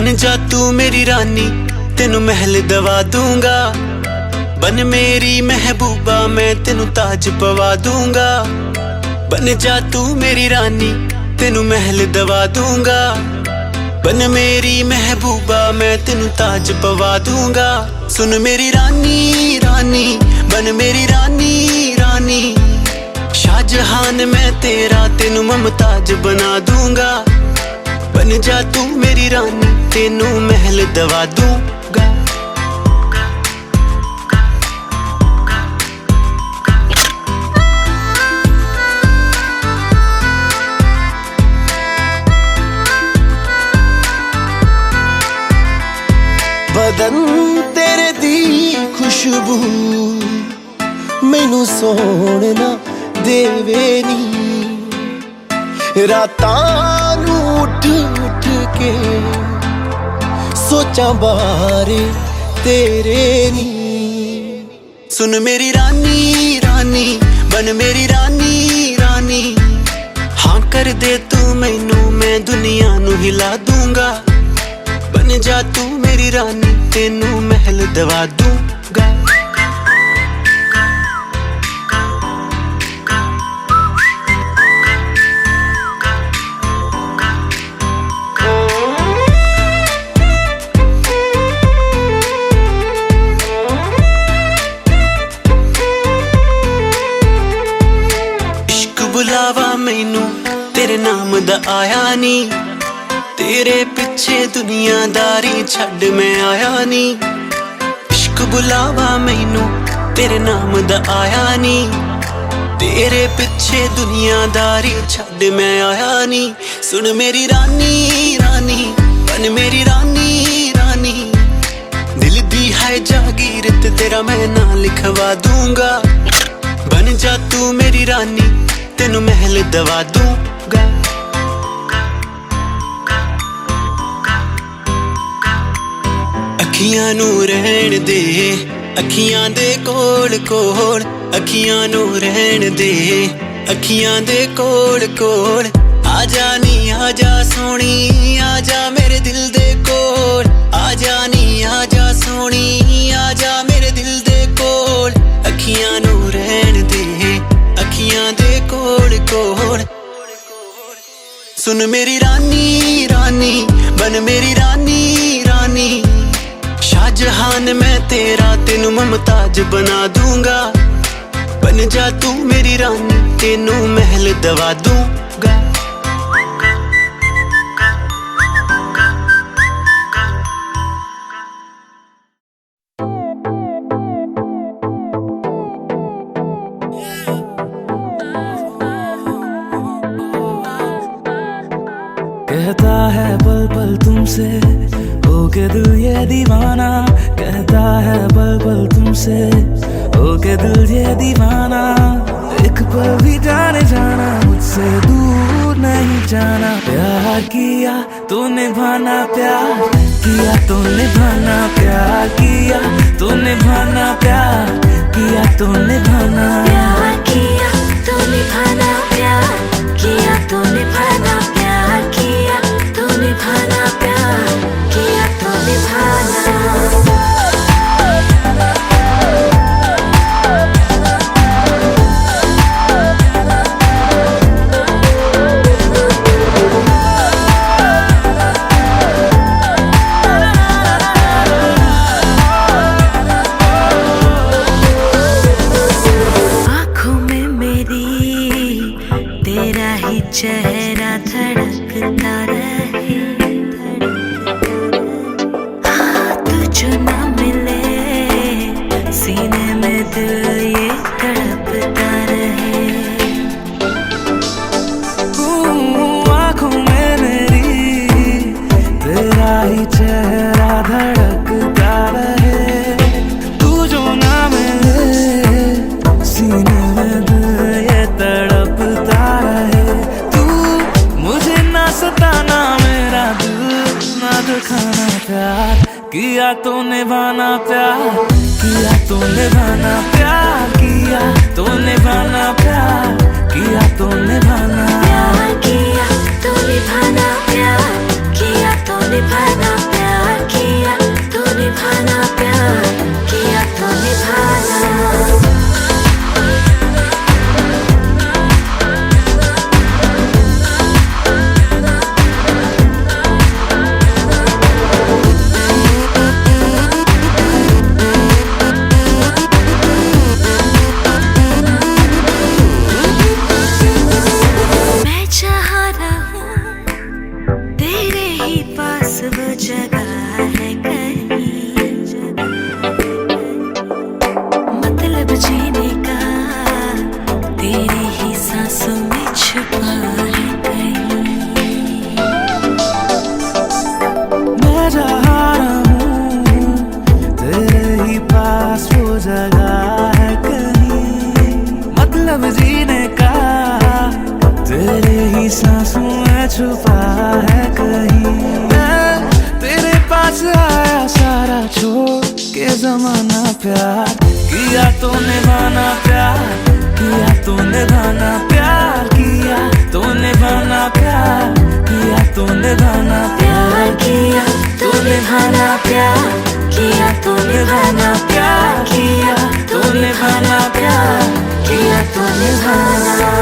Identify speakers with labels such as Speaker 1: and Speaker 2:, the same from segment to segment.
Speaker 1: बन जा तू मेरी रानी, तेनू महल दवा दूंगा। बन मेरी महबूबा, मैं तेनू ताज पवा दूंगा। बन जा तू मेरी रानी, तेनू महल दवा दूंगा। बन मेरी महबूबा, मैं तेनू ताज पवा दूंगा। सुन मेरी रानी रानी, बन मेरी रानी रानी। शाहजहान मैं तेरा, तेनू मुमताज बना दूंगा। बन जा तू मेरी रानी, तेनू महल दवा दूंगा।
Speaker 2: बदन तेरे दी खुशबू मैनू सोना देवे नी। रातां नू उठ उठ के सोचा बारे तेरे नी।
Speaker 1: सुन मेरी रानी रानी, बन मेरी रानी रानी। हाँ कर दे तू मैनू, मैं दुनिया नू हिला दूंगा। बन जा तू मेरी रानी, तेनू महल दवा दूंगा। इश्क बुलावा मैनू तेरे नाम दा आया नी। तेरे पिछे दुनियादारी छड़ मैं आया नी। इश्क बुलावा मैनू तेरे नाम दा आया नी। तेरे पिछे दुनियादारी छड़ मैं आया नी। सुन मेरी रानी रानी, बन मेरी रानी रानी। दिल दी है जागीर ते तेरा मैं नाम लिखवा दूंगा। बन जा तू मेरी रानी, तेनू महल दवा दूंगा। अखियां नू रहन दे, अखियां दे कोल कोल। अखियां नू रहन दे, अखियां दे कोल कोल। आजा नी आजा सोनी, आजा मेरे दिल दे कोल। आजा नी आजा सोनी, आजा मेरे दिल दे कोल। अखियां नू रहन दे, अखियां दे कोल कोल। सुन मेरी रानी रानी, बन मेरी रानी रानी। शाहजहान मैं तेरा, तेनू मुमताज बना दूंगा। बन जा तू मेरी रानी, तेनू महल दवा दूंगा।
Speaker 3: कहता है पल पल तुमसे हो के दिल ये दीवाना। कहता है पल पल तुमसे हो के दिल ये दीवाना। एक पल भी जाने जाना, मुझसे दूर नहीं जाना। प्यार किया तो निभाना, प्यार किया तो निभाना। प्यार किया तो निभाना, प्यार किया तो निभाना।
Speaker 4: प्यार किया तो निभाना, प्यार किया तो निभाना। प्यार किया तो निभाना, प्यार किया तो निभाना। चेहरा धड़कता रहे, हाथ जो ना मिले, सीने में दिल ये तड़पता रहे।
Speaker 3: आँखों में मेरी तेरा ही चेहरा धड़कता रहे। तू जो ना मिले, सीने में दिल ये तड़पता रहे। सताना मेरा दिल ना दुखाना। प्यार किया तो निभाना, प्यार किया तो निभाना। प्यार किया तो निभाना, प्यार किया तो निभाना।
Speaker 4: प्यार किया तो निभाना, प्यार किया तो निभाना। जगह है कहीं, मतलब जीने का तेरी ही सांसों में छुपा है कहीं।
Speaker 3: मैं जहाँ रहूं तेरे ही पास वो जगह है कहीं, मतलब जीने का तेरे ही सांसों में छुपा है कहीं। मैं तेरे पास आया सारा छोड़ के जमाना, प्यार किया तो निभाना, प्यार किया तो निभाना, प्यार किया तो निभाना, प्यार किया तो निभाना,
Speaker 4: प्यार किया तो निभाना, प्यार किया तो निभाना, प्यार किया तो निभाना, प्यार किया तो निभाना।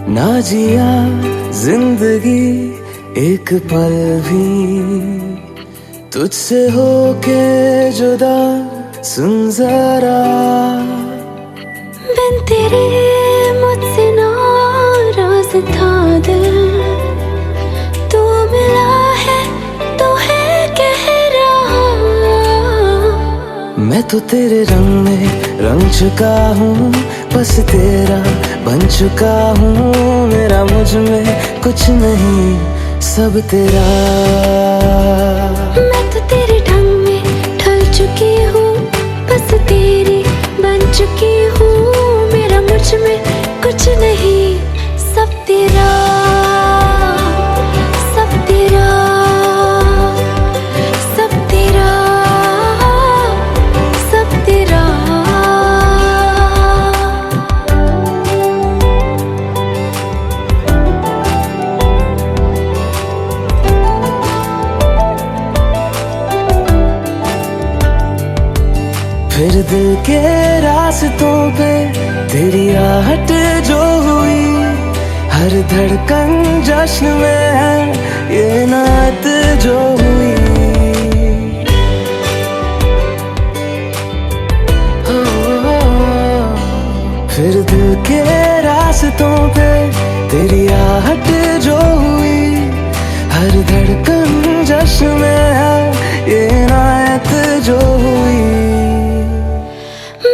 Speaker 2: ना जिया जिंदगी एक पल भी तुझसे होके जुदा, सुन जरा
Speaker 4: बिन तेरे मुझसे नाराज था दिल, तू मिला है तो है कह रहा।
Speaker 2: मैं तो तेरे रंग में रंग चुका हूँ, बस तेरा बन चुका हूँ। मेरा मुझ में कुछ नहीं, सब तेरा।
Speaker 4: मैं तो तेरे ढंग में ढल चुकी हूँ, बस तेरी बन चुकी हूँ। मेरा मुझ में कुछ नहीं, सब तेरा, सब तेरा, सब तेरा, सब तेरा।
Speaker 2: फिर दिल के रास्तों पे तेरी आहट जो हुई, हर धड़कन जश्न में है ये नात जो हुई। फिर दिल के रास्तों पे तेरी आहट जो हुई, हर धड़कन जश्न में है ये नात जो हुई।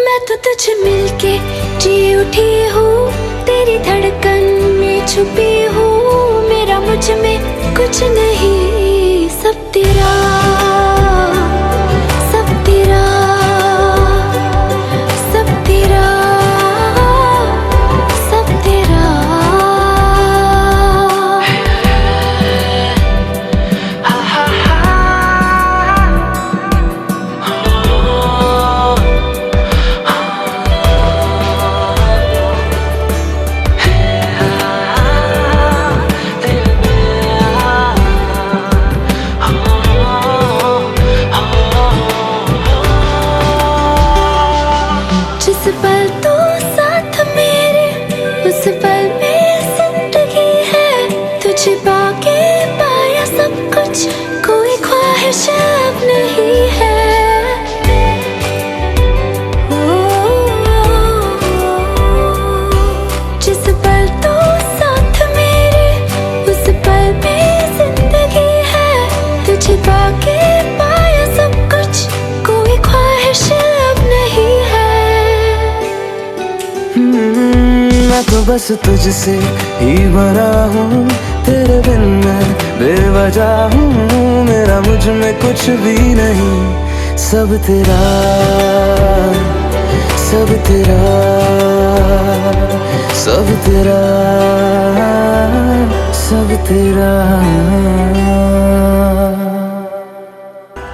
Speaker 4: मैं तो तुझे मिलके जी उठी हूँ, तेरी धड़कन में छुपी हूँ। मेरा मुझ में कुछ नहीं, सब तेरा, सब तेरा, सब तेरा, सब तेरा। जिस पल तू साथ मेरे, उस पल में जिंदगी है। तुझे पाके पाया सब कुछ, कोई ख्वाहिश अब नहीं है। जिस पल तू साथ मेरे, उस पल में जिंदगी है। तुझे पाके पाया सब कुछ, कोई ख्वाहिश अब नहीं है।
Speaker 2: मैं तो बस तुझसे ही भरा हूँ, तेरे बिन मैं बेवजह हूँ। मेरा मुझ में कुछ भी नहीं, सब तेरा, सब तेरा, सब तेरा, सब तेरा।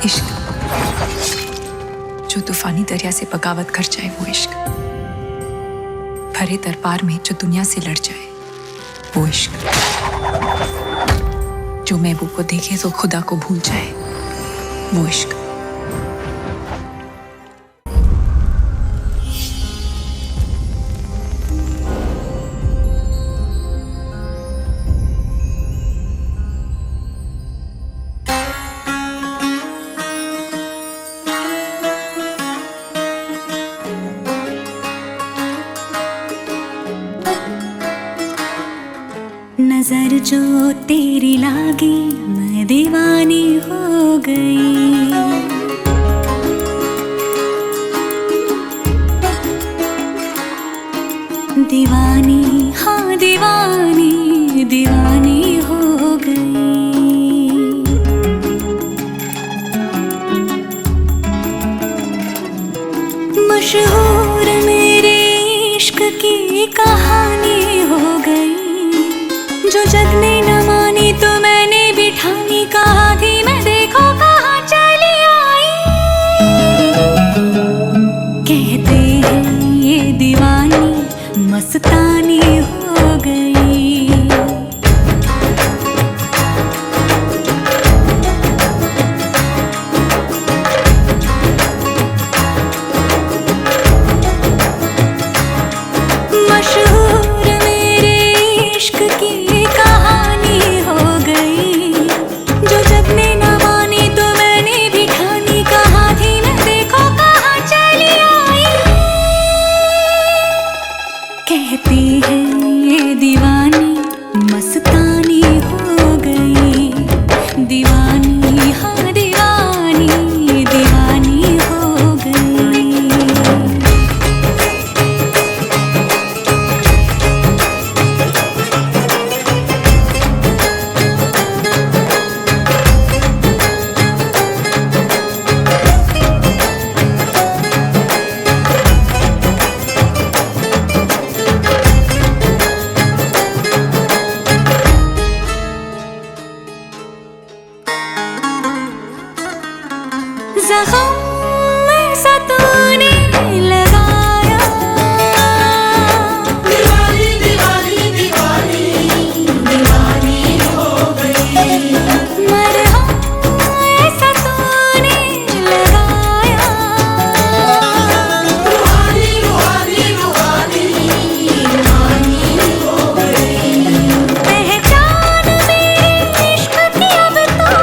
Speaker 5: इश्क जो तूफानी दरिया से बगावत कर जाए, वो इश्क भरे दरबार में जो दुनिया से लड़ जाए, वो इश्क जो महबूब को देखे तो खुदा को भूल जाए, वो इश्क।
Speaker 4: नजर जो तेरी लागी मैं दीवानी हो गई, दीवानी हाँ दीवानी दीवानी हो गई। मशहूर मेरे इश्क की कहानी हो गई, जो जग ने न मानी तो मैंने भी ठानी, कहा थी मैं देखो कहाँ चली आई। कहते हैं ये दीवानी मस्तानी हो गई। मशहूर मेरे इश्क की कहती है ये दीवानी मस्तानी हो गई, दीवानी हाँ दीवानी दीवानी हो गई। ज़ख़्म में सा तूने लगाया, दीवानी दीवानी दीवानी दीवानी हो गई। मरहम ऐसा तूने लगाया, रूहानी रूहानी रूहानी रूहानी हो गई। पहचान मेरे इश्क की अब तो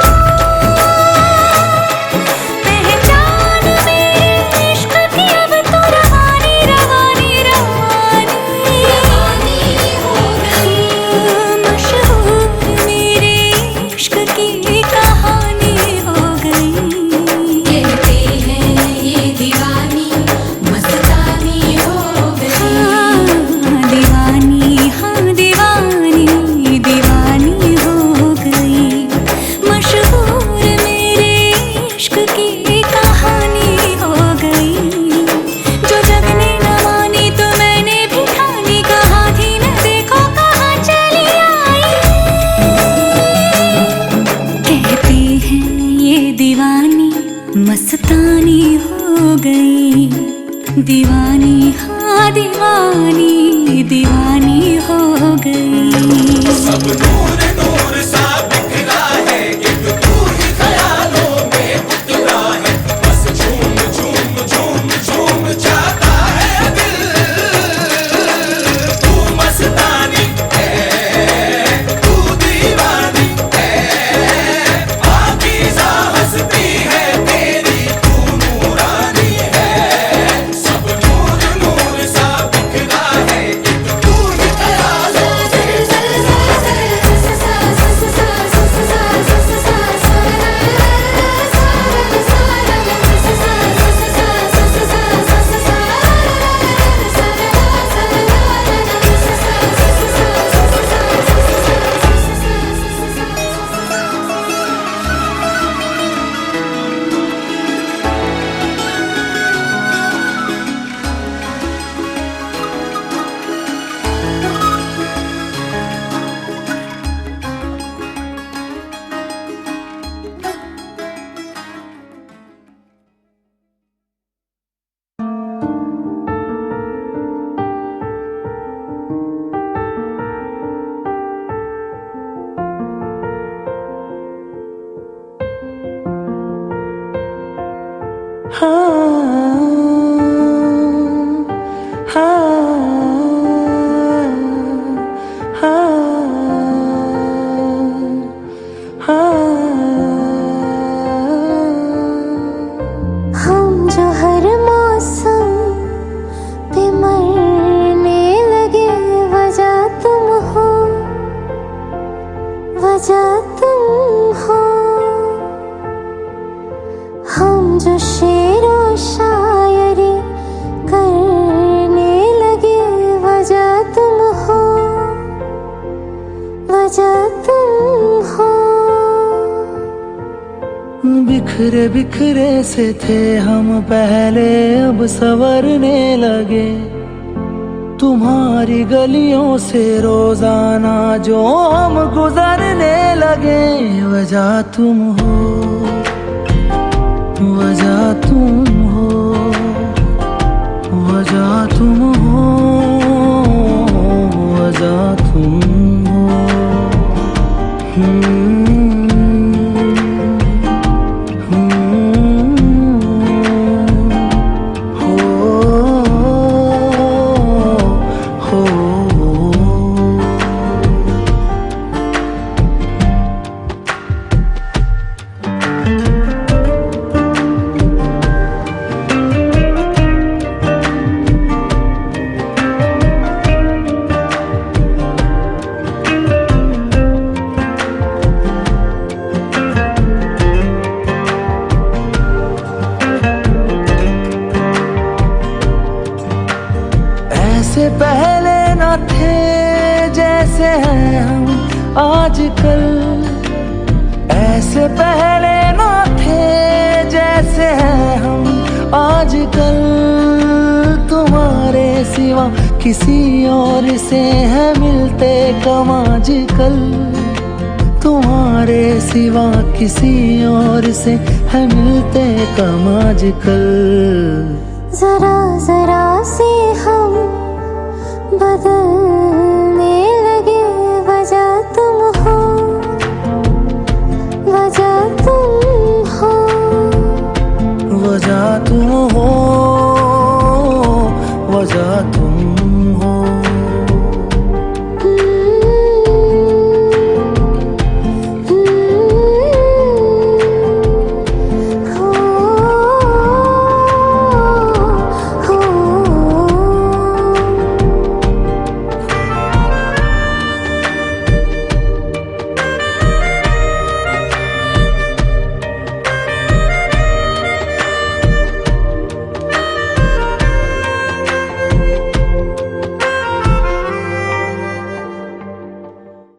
Speaker 4: मस्तानी हो गई, दीवानी हाँ दीवानी दीवानी हो गई।
Speaker 6: सब नूर नूर सा बिखरा है, एक तू ही ख्यालों में उतरा है, बस झूम झूम झूम झूम जाता है दिल। तू मस्तानी है, तू दीवानी है, पाकीज़ा हस्ती है तेरी, तू नूरानी है। सब
Speaker 2: बिखरे बिखरे से थे हम पहले, अब संवरने लगे। तुम्हारी गलियों से रोजाना जो हम गुजरने लगे। वजह तुम हो, वजह तुम हो, वजह तुम हो, वजह तुम हो। ऐसे पहले न थे जैसे हैं हम आजकल। ऐसे पहले न थे जैसे हैं हम आजकल। तुम्हारे सिवा किसी और से है मिलते कम आजकल। तुम्हारे सिवा किसी और से है मिलते कम आजकल।
Speaker 4: जरा जरा से हम बदल